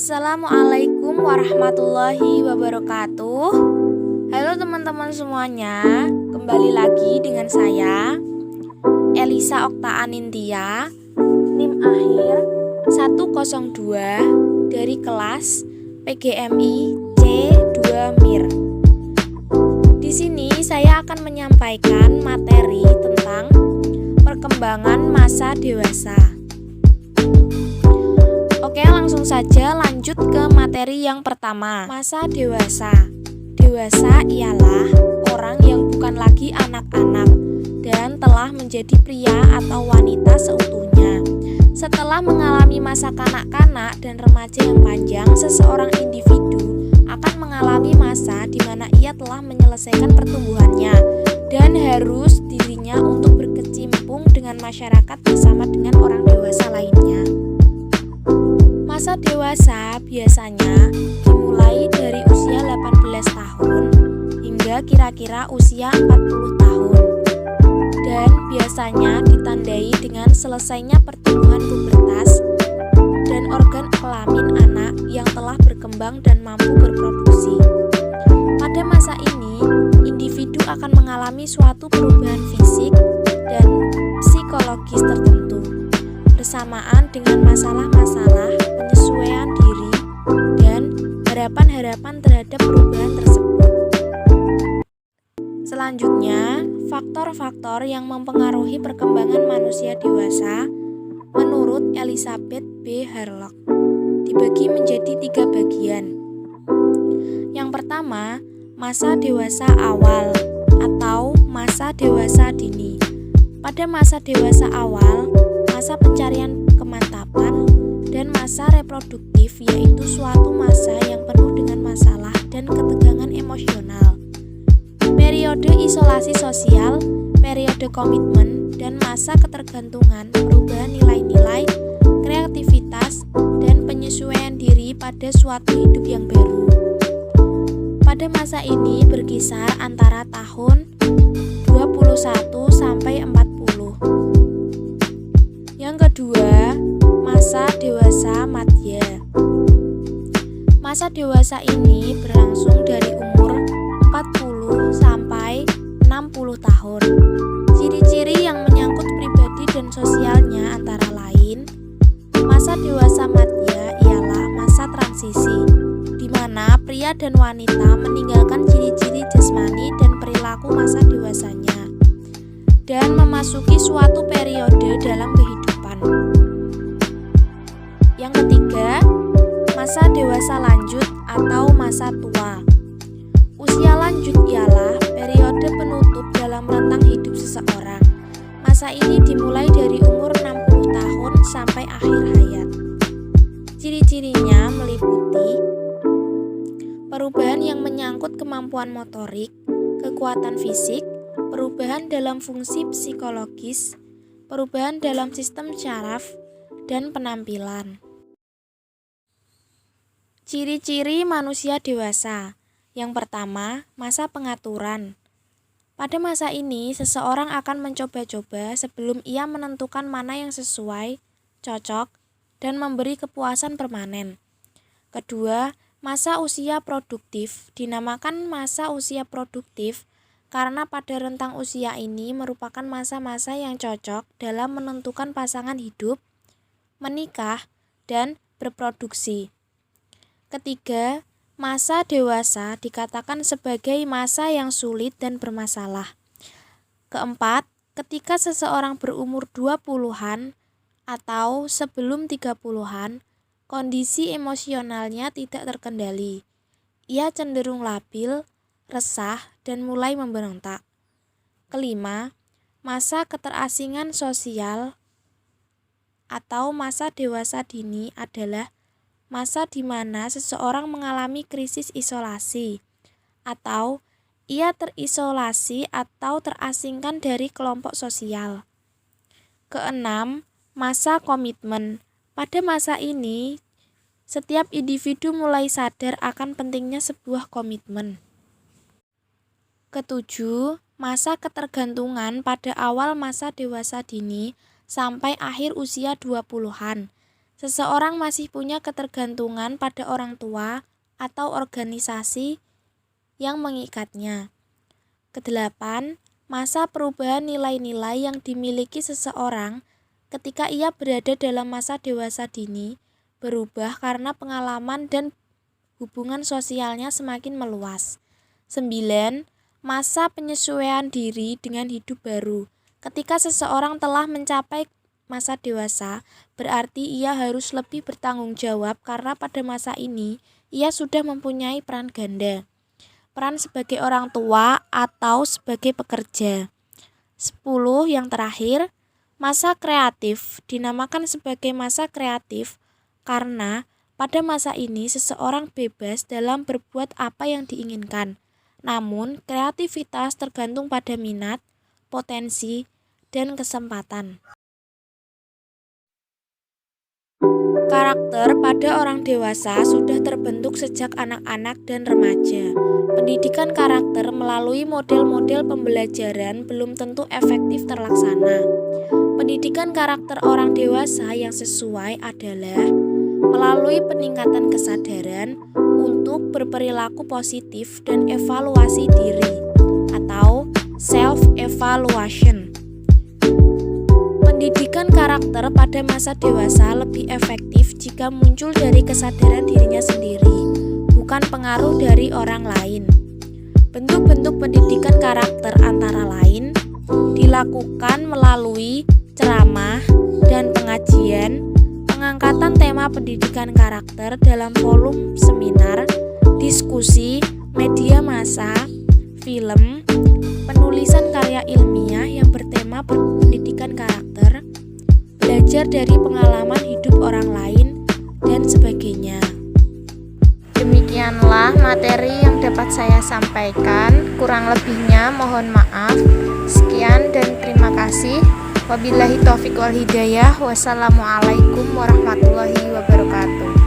Assalamualaikum warahmatullahi wabarakatuh. Halo teman-teman semuanya, kembali lagi dengan saya Elisa Okta Anintia, NIM akhir 102 dari kelas PGMI C2 MIR. Di sini saya akan menyampaikan materi tentang perkembangan masa dewasa. Oke, langsung saja lanjut ke materi yang pertama. Masa dewasa. Dewasa ialah orang yang bukan lagi anak-anak dan telah menjadi pria atau wanita seutuhnya. Setelah mengalami masa kanak-kanak dan remaja yang panjang, seseorang individu akan mengalami masa di mana ia telah menyelesaikan pertumbuhannya dan harus dirinya untuk berkecimpung dengan masyarakat bersama dengan orang dewasa lainnya. Masa dewasa biasanya dimulai dari usia 18 tahun hingga kira-kira usia 40 tahun dan biasanya ditandai dengan selesainya pertumbuhan pubertas dan organ kelamin anak yang telah berkembang dan mampu berproduksi. Pada masa ini, individu akan mengalami suatu perubahan fisik dan psikologis tertentu bersamaan dengan masalah-masalah penyesuaian diri dan harapan-harapan terhadap perubahan tersebut. Selanjutnya, faktor-faktor yang mempengaruhi perkembangan manusia dewasa menurut Elizabeth B. Harlock dibagi menjadi 3 bagian. Yang pertama, masa dewasa awal atau masa dewasa dini. Pada masa dewasa awal, masa pencarian kemantapan dan masa reproduktif, yaitu suatu masa yang penuh dengan masalah dan ketegangan emosional. Periode isolasi sosial, periode komitmen, dan masa ketergantungan, perubahan nilai-nilai, kreativitas, dan penyesuaian diri pada suatu hidup yang baru. Pada masa ini berkisar antara tahun 21 sampai 40. Yang kedua, masa dewasa madya. Masa dewasa ini berlangsung dari umur 40 sampai 60 tahun. Ciri-ciri yang menyangkut pribadi dan sosialnya antara lain, masa dewasa madya ialah masa transisi, di mana pria dan wanita meninggalkan ciri-ciri jasmani dan perilaku masa dewasanya dan memasuki suatu periode dalam kehidupan. Yang ketiga, masa dewasa lanjut atau masa tua. Usia lanjut ialah periode penutup dalam rentang hidup seseorang. Masa ini dimulai dari umur 60 tahun sampai akhir hayat. Ciri-cirinya meliputi perubahan yang menyangkut kemampuan motorik, kekuatan fisik, perubahan dalam fungsi psikologis, perubahan dalam sistem syaraf, dan penampilan. Ciri-ciri manusia dewasa. Yang pertama, masa pengaturan. Pada masa ini, seseorang akan mencoba-coba sebelum ia menentukan mana yang sesuai, cocok, dan memberi kepuasan permanen. Kedua, masa usia produktif. Dinamakan masa usia produktif karena pada rentang usia ini merupakan masa-masa yang cocok dalam menentukan pasangan hidup, menikah, dan berproduksi. Ketiga, masa dewasa dikatakan sebagai masa yang sulit dan bermasalah. Keempat, ketika seseorang berumur 20-an atau sebelum 30-an, kondisi emosionalnya tidak terkendali. Ia cenderung labil, resah, dan mulai memberontak. Kelima, masa keterasingan sosial atau masa dewasa dini adalah masa di mana seseorang mengalami krisis isolasi atau ia terisolasi atau terasingkan dari kelompok sosial. Keenam, masa komitmen. Pada masa ini, setiap individu mulai sadar akan pentingnya sebuah komitmen. Ketujuh, masa ketergantungan pada awal masa dewasa dini sampai akhir usia 20-an. seseorang masih punya ketergantungan pada orang tua atau organisasi yang mengikatnya. Kedelapan, masa perubahan nilai-nilai yang dimiliki seseorang ketika ia berada dalam masa dewasa dini berubah karena pengalaman dan hubungan sosialnya semakin meluas. 9. Masa penyesuaian diri dengan hidup baru. Ketika seseorang telah mencapai masa dewasa, berarti ia harus lebih bertanggung jawab karena pada masa ini ia sudah mempunyai peran ganda. Peran sebagai orang tua atau sebagai pekerja. 10. Yang terakhir, masa kreatif dinamakan sebagai masa kreatif karena pada masa ini seseorang bebas dalam berbuat apa yang diinginkan. Namun, kreativitas tergantung pada minat, potensi, dan kesempatan. Karakter pada orang dewasa sudah terbentuk sejak anak-anak dan remaja. Pendidikan karakter melalui model-model pembelajaran belum tentu efektif terlaksana. Pendidikan karakter orang dewasa yang sesuai adalah melalui peningkatan kesadaran untuk berperilaku positif dan evaluasi diri atau self-evaluation. Pendidikan karakter pada masa dewasa lebih efektif jika muncul dari kesadaran dirinya sendiri, bukan pengaruh dari orang lain. Bentuk-bentuk pendidikan karakter antara lain dilakukan melalui ceramah dan pengajian, pengangkatan tema pendidikan karakter dalam forum seminar, diskusi, media massa, film, penulisan karya ilmiah yang bertema pendidikan karakter, belajar dari pengalaman hidup orang lain, dan sebagainya. Demikianlah materi yang dapat saya sampaikan, kurang lebihnya mohon maaf. Sekian dan terima kasih. Wabillahi taufiq wal hidayah. Wassalamualaikum warahmatullahi wabarakatuh.